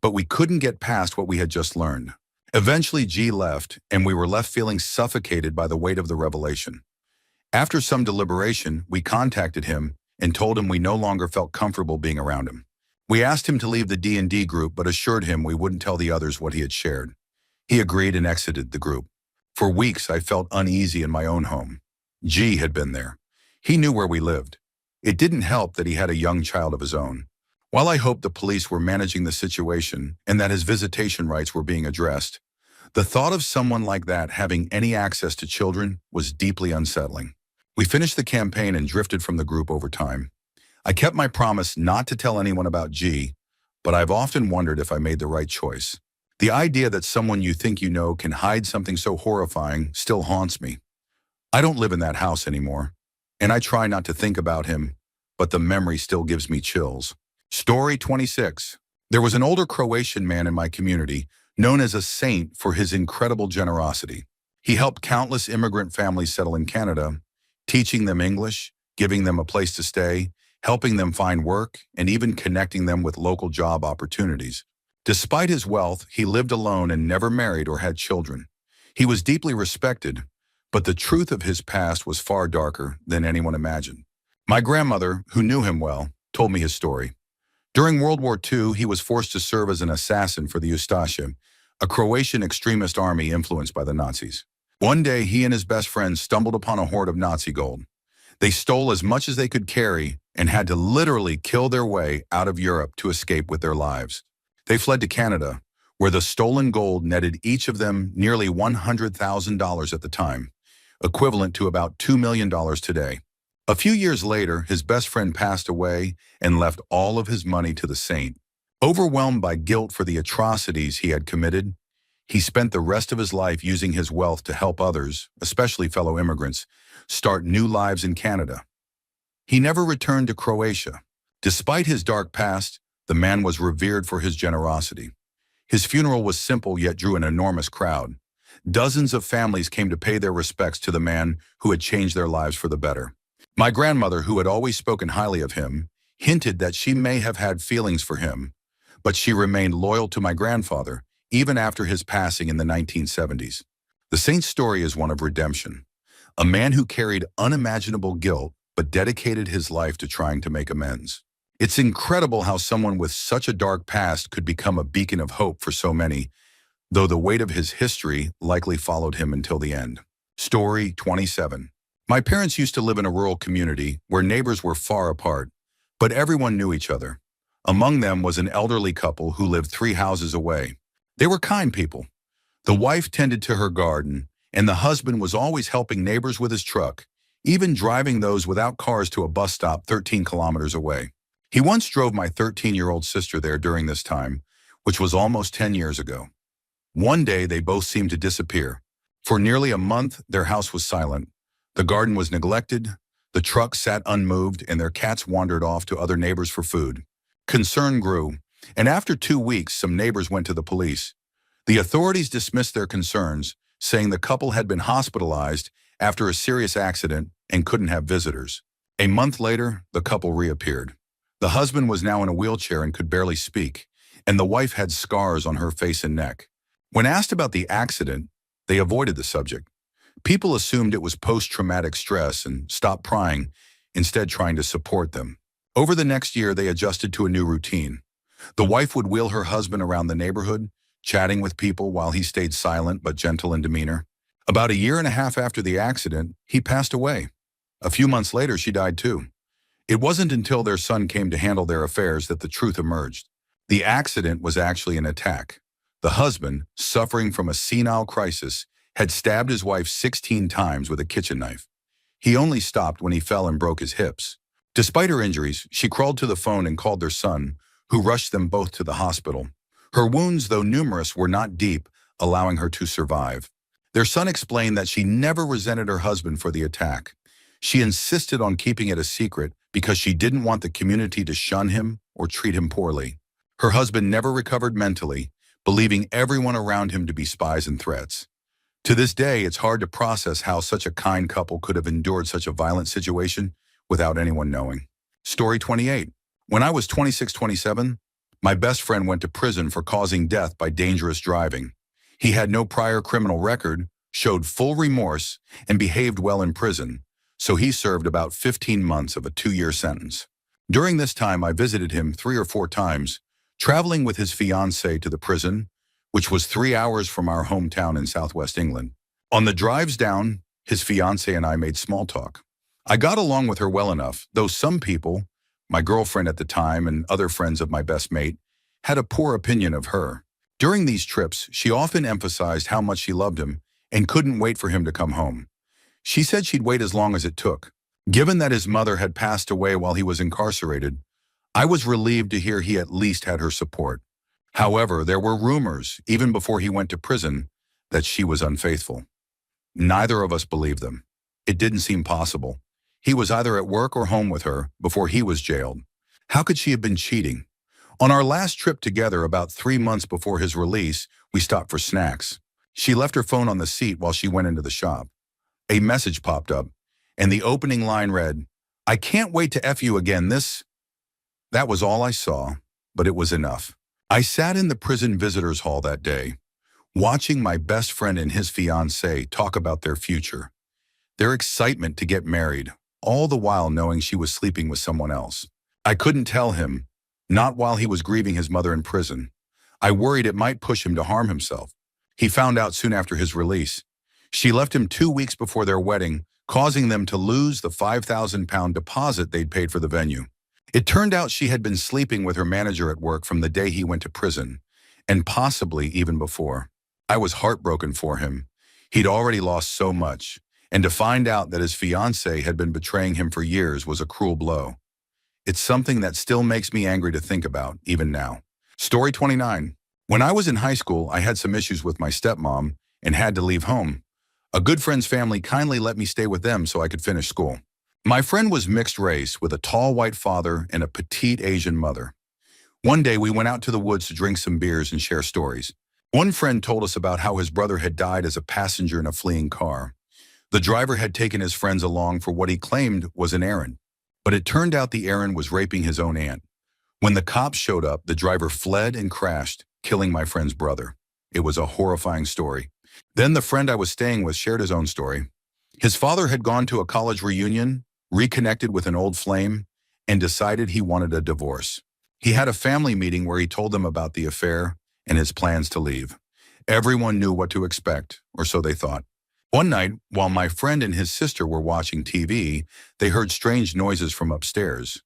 but we couldn't get past what we had just learned. Eventually, G left, and we were left feeling suffocated by the weight of the revelation. After some deliberation, we contacted him and told him we no longer felt comfortable being around him. We asked him to leave the D&D group, but assured him we wouldn't tell the others what he had shared. He agreed and exited the group. For weeks, I felt uneasy in my own home. G had been there. He knew where we lived. It didn't help that he had a young child of his own. While I hoped the police were managing the situation and that his visitation rights were being addressed, the thought of someone like that having any access to children was deeply unsettling. We finished the campaign and drifted from the group over time. I kept my promise not to tell anyone about G, but I've often wondered if I made the right choice. The idea that someone you think you know can hide something so horrifying still haunts me. I don't live in that house anymore, and I try not to think about him, but the memory still gives me chills. Story 26. There was an older Croatian man in my community, known as a saint for his incredible generosity. He helped countless immigrant families settle in Canada, teaching them English, giving them a place to stay, helping them find work, and even connecting them with local job opportunities. Despite his wealth, he lived alone and never married or had children. He was deeply respected, but the truth of his past was far darker than anyone imagined. My grandmother, who knew him well, told me his story. During World War II, he was forced to serve as an assassin for the Ustaša, a Croatian extremist army influenced by the Nazis. One day, he and his best friend stumbled upon a hoard of Nazi gold. They stole as much as they could carry and had to literally kill their way out of Europe to escape with their lives. They fled to Canada, where the stolen gold netted each of them nearly $100,000 at the time, equivalent to about $2 million today. A few years later, his best friend passed away and left all of his money to the saint. Overwhelmed by guilt for the atrocities he had committed, he spent the rest of his life using his wealth to help others, especially fellow immigrants, start new lives in Canada. He never returned to Croatia. Despite his dark past, the man was revered for his generosity. His funeral was simple yet drew an enormous crowd. Dozens of families came to pay their respects to the man who had changed their lives for the better. My grandmother, who had always spoken highly of him, hinted that she may have had feelings for him, but she remained loyal to my grandfather, even after his passing in the 1970s. The saint's story is one of redemption. A man who carried unimaginable guilt but dedicated his life to trying to make amends. It's incredible how someone with such a dark past could become a beacon of hope for so many, though the weight of his history likely followed him until the end. Story 27. My parents used to live in a rural community where neighbors were far apart, but everyone knew each other. Among them was an elderly couple who lived 3 houses away. They were kind people. The wife tended to her garden, and the husband was always helping neighbors with his truck, even driving those without cars to a bus stop 13 kilometers away. He once drove my 13-year-old sister there during this time, which was almost 10 years ago. One day, they both seemed to disappear. For nearly a month, their house was silent. The garden was neglected, the truck sat unmoved, and their cats wandered off to other neighbors for food. Concern grew, and after 2 weeks, some neighbors went to the police. The authorities dismissed their concerns, saying the couple had been hospitalized after a serious accident and couldn't have visitors. A month later, the couple reappeared. The husband was now in a wheelchair and could barely speak, and the wife had scars on her face and neck. When asked about the accident, they avoided the subject. People assumed it was post-traumatic stress and stopped prying, instead trying to support them. Over the next year, they adjusted to a new routine. The wife would wheel her husband around the neighborhood, chatting with people while he stayed silent but gentle in demeanor. About a year and a half after the accident, he passed away. A few months later, she died too. It wasn't until their son came to handle their affairs that the truth emerged. The accident was actually an attack. The husband, suffering from a senile crisis, had stabbed his wife 16 times with a kitchen knife. He only stopped when he fell and broke his hips. Despite her injuries, she crawled to the phone and called their son, who rushed them both to the hospital. Her wounds, though numerous, were not deep, allowing her to survive. Their son explained that she never resented her husband for the attack. She insisted on keeping it a secret because she didn't want the community to shun him or treat him poorly. Her husband never recovered mentally, believing everyone around him to be spies and threats. To this day, it's hard to process how such a kind couple could have endured such a violent situation without anyone knowing. Story 28. When I was 26-27, my best friend went to prison for causing death by dangerous driving. He had no prior criminal record, showed full remorse, and behaved well in prison, so he served about 15 months of a 2-year sentence. During this time, I visited him 3 or 4 times, traveling with his fiancée to the prison, which was 3 hours from our hometown in southwest England. On the drives down, his fiancée and I made small talk. I got along with her well enough, though some people, my girlfriend at the time and other friends of my best mate, had a poor opinion of her. During these trips, she often emphasized how much she loved him and couldn't wait for him to come home. She said she'd wait as long as it took. Given that his mother had passed away while he was incarcerated, I was relieved to hear he at least had her support. However, there were rumors, even before he went to prison, that she was unfaithful. Neither of us believed them. It didn't seem possible. He was either at work or home with her before he was jailed. How could she have been cheating? On our last trip together, about 3 months before his release, we stopped for snacks. She left her phone on the seat while she went into the shop. A message popped up, and the opening line read, "I can't wait to F you again this." That was all I saw, but it was enough. I sat in the prison visitors hall that day, watching my best friend and his fiancée talk about their future, their excitement to get married, all the while knowing she was sleeping with someone else. I couldn't tell him, not while he was grieving his mother in prison. I worried it might push him to harm himself. He found out soon after his release. She left him 2 weeks before their wedding, causing them to lose the £5,000 deposit they'd paid for the venue. It turned out she had been sleeping with her manager at work from the day he went to prison, and possibly even before. I was heartbroken for him. He'd already lost so much, and to find out that his fiancée had been betraying him for years was a cruel blow. It's something that still makes me angry to think about, even now. Story 29. When I was in high school, I had some issues with my stepmom and had to leave home. A good friend's family kindly let me stay with them so I could finish school. My friend was mixed race with a tall white father and a petite Asian mother. One day we went out to the woods to drink some beers and share stories. One friend told us about how his brother had died as a passenger in a fleeing car. The driver had taken his friends along for what he claimed was an errand, but it turned out the errand was raping his own aunt. When the cops showed up, the driver fled and crashed, killing my friend's brother. It was a horrifying story. Then the friend I was staying with shared his own story. His father had gone to a college reunion, reconnected with an old flame, and decided he wanted a divorce. He had a family meeting where he told them about the affair and his plans to leave. Everyone knew what to expect, or so they thought. One night, while my friend and his sister were watching TV, they heard strange noises from upstairs.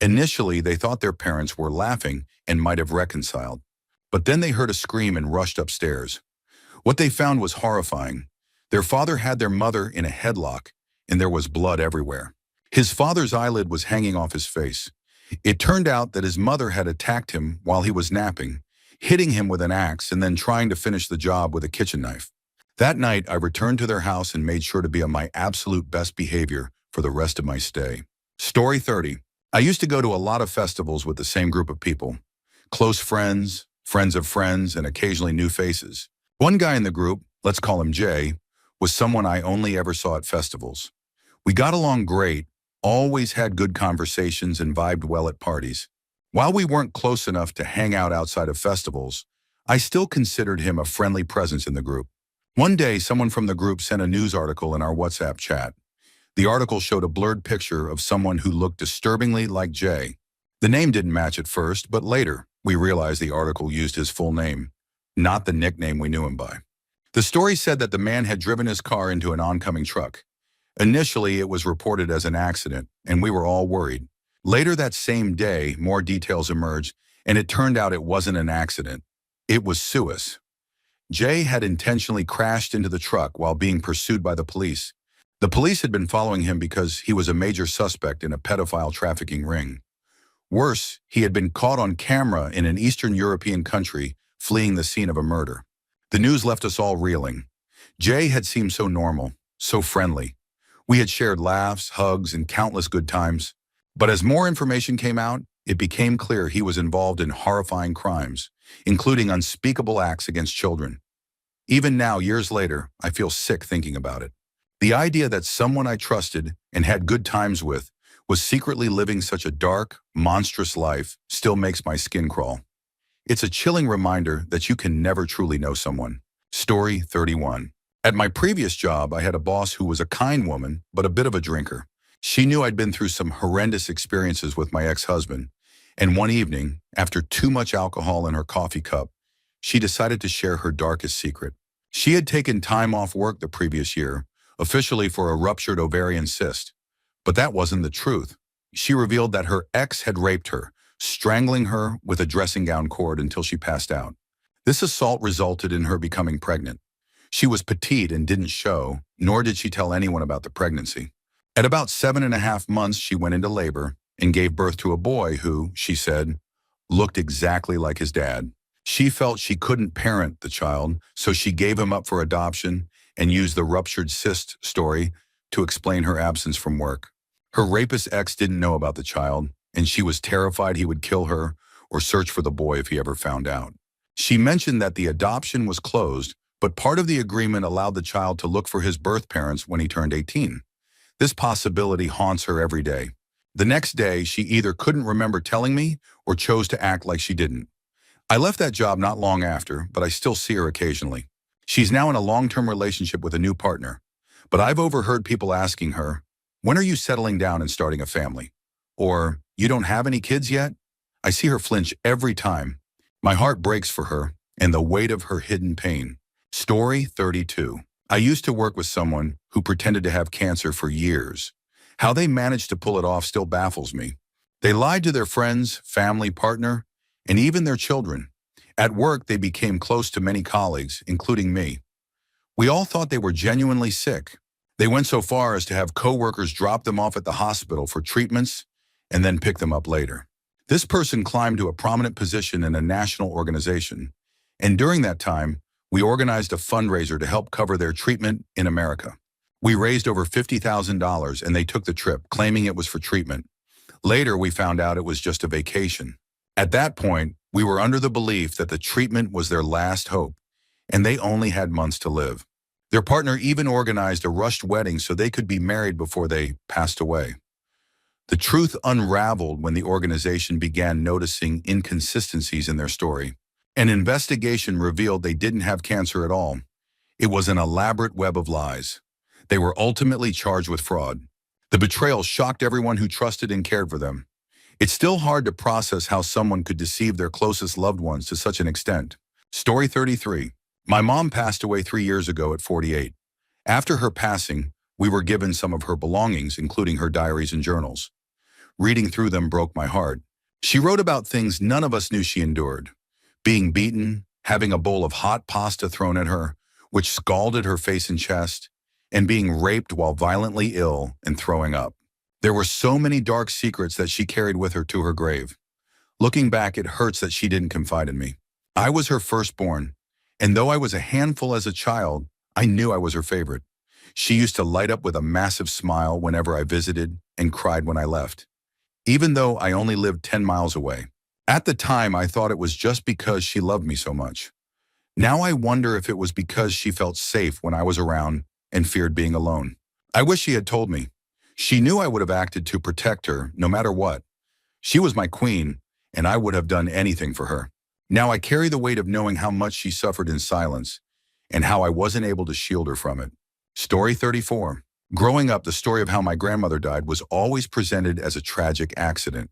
Initially, they thought their parents were laughing and might have reconciled. But then they heard a scream and rushed upstairs. What they found was horrifying. Their father had their mother in a headlock, and there was blood everywhere. His father's eyelid was hanging off his face. It turned out that his mother had attacked him while he was napping, hitting him with an axe and then trying to finish the job with a kitchen knife. That night, I returned to their house and made sure to be on my absolute best behavior for the rest of my stay. Story 30. I used to go to a lot of festivals with the same group of people. Close friends, friends of friends, and occasionally new faces. One guy in the group, let's call him Jay, was someone I only ever saw at festivals. We got along great, always had good conversations and vibed well at parties. While we weren't close enough to hang out outside of festivals, I still considered him a friendly presence in the group. One day, someone from the group sent a news article in our WhatsApp chat. The article showed a blurred picture of someone who looked disturbingly like Jay. The name didn't match at first, but later, we realized the article used his full name, not the nickname we knew him by. The story said that the man had driven his car into an oncoming truck. Initially, it was reported as an accident, and we were all worried. Later that same day, more details emerged, and it turned out it wasn't an accident. It was suicide. Jay had intentionally crashed into the truck while being pursued by the police. The police had been following him because he was a major suspect in a pedophile trafficking ring. Worse, he had been caught on camera in an Eastern European country fleeing the scene of a murder. The news left us all reeling. Jay had seemed so normal, so friendly. We had shared laughs, hugs, and countless good times. But as more information came out, it became clear he was involved in horrifying crimes, including unspeakable acts against children. Even now, years later, I feel sick thinking about it. The idea that someone I trusted and had good times with was secretly living such a dark, monstrous life still makes my skin crawl. It's a chilling reminder that you can never truly know someone. Story 31. At my previous job, I had a boss who was a kind woman, but a bit of a drinker. She knew I'd been through some horrendous experiences with my ex-husband, and one evening, after too much alcohol in her coffee cup, she decided to share her darkest secret. She had taken time off work the previous year, officially for a ruptured ovarian cyst. But that wasn't the truth. She revealed that her ex had raped her, strangling her with a dressing gown cord until she passed out. This assault resulted in her becoming pregnant. She was petite and didn't show, nor did she tell anyone about the pregnancy. At about 7.5 months, she went into labor and gave birth to a boy who, she said, looked exactly like his dad. She felt she couldn't parent the child, so she gave him up for adoption and used the ruptured cyst story to explain her absence from work. Her rapist ex didn't know about the child, and she was terrified he would kill her or search for the boy if he ever found out. She mentioned that the adoption was closed, but part of the agreement allowed the child to look for his birth parents when he turned 18. This possibility haunts her every day. The next day, she either couldn't remember telling me or chose to act like she didn't. I left that job not long after, but I still see her occasionally. She's now in a long-term relationship with a new partner, but I've overheard people asking her, "When are you settling down and starting a family?" Or, "You don't have any kids yet?" I see her flinch every time. My heart breaks for her and the weight of her hidden pain. Story 32. I used to work with someone who pretended to have cancer for years. How they managed to pull it off still baffles me. They lied to their friends, family, partner, and even their children. At work, they became close to many colleagues, including me. We all thought they were genuinely sick. They went so far as to have coworkers drop them off at the hospital for treatments and then pick them up later. This person climbed to a prominent position in a national organization, and during that time, we organized a fundraiser to help cover their treatment in America. We raised over $50,000 and they took the trip, claiming it was for treatment. Later, we found out it was just a vacation. At that point, we were under the belief that the treatment was their last hope, and they only had months to live. Their partner even organized a rushed wedding so they could be married before they passed away. The truth unraveled when the organization began noticing inconsistencies in their story. An investigation revealed they didn't have cancer at all. It was an elaborate web of lies. They were ultimately charged with fraud. The betrayal shocked everyone who trusted and cared for them. It's still hard to process how someone could deceive their closest loved ones to such an extent. Story 33. My mom passed away 3 years ago at 48. After her passing, we were given some of her belongings, including her diaries and journals. Reading through them broke my heart. She wrote about things none of us knew she endured. Being beaten, having a bowl of hot pasta thrown at her, which scalded her face and chest, and being raped while violently ill and throwing up. There were so many dark secrets that she carried with her to her grave. Looking back, it hurts that she didn't confide in me. I was her firstborn, and though I was a handful as a child, I knew I was her favorite. She used to light up with a massive smile whenever I visited and cried when I left, even though I only lived 10 miles away. At the time, I thought it was just because she loved me so much. Now I wonder if it was because she felt safe when I was around and feared being alone. I wish she had told me. She knew I would have acted to protect her no matter what. She was my queen, and I would have done anything for her. Now I carry the weight of knowing how much she suffered in silence and how I wasn't able to shield her from it. Story 34. Growing up, the story of how my grandmother died was always presented as a tragic accident.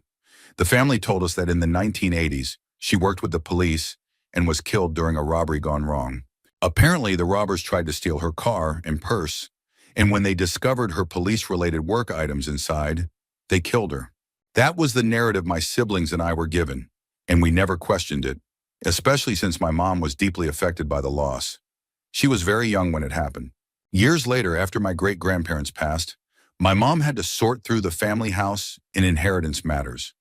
The family told us that in the 1980s, she worked with the police and was killed during a robbery gone wrong. Apparently, the robbers tried to steal her car and purse, and when they discovered her police-related work items inside, they killed her. That was the narrative my siblings and I were given, and we never questioned it, especially since my mom was deeply affected by the loss. She was very young when it happened. Years later, after my great-grandparents passed, my mom had to sort through the family house in inheritance matters.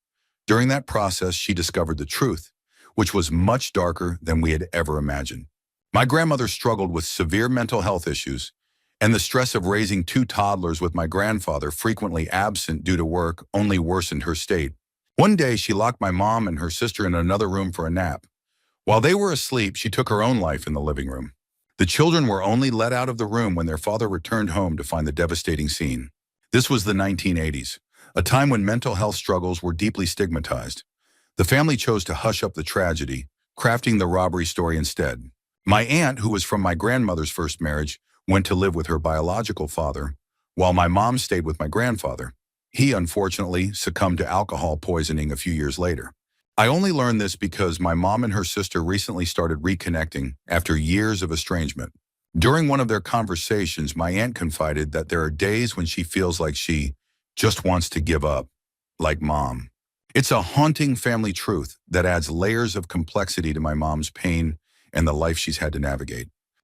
During that process, she discovered the truth, which was much darker than we had ever imagined. My grandmother struggled with severe mental health issues, and the stress of raising 2 toddlers with my grandfather frequently absent due to work only worsened her state. One day, she locked my mom and her sister in another room for a nap. While they were asleep, she took her own life in the living room. The children were only let out of the room when their father returned home to find the devastating scene. This was the 1980s, a time when mental health struggles were deeply stigmatized. The family chose to hush up the tragedy, crafting the robbery story instead. My aunt, who was from my grandmother's first marriage, went to live with her biological father, while my mom stayed with my grandfather. He, unfortunately, succumbed to alcohol poisoning a few years later. I only learned this because my mom and her sister recently started reconnecting after years of estrangement. During one of their conversations, my aunt confided that there are days when she feels like she just wants to give up, like mom. It's a haunting family truth that adds layers of complexity to my mom's pain and the life she's had to navigate.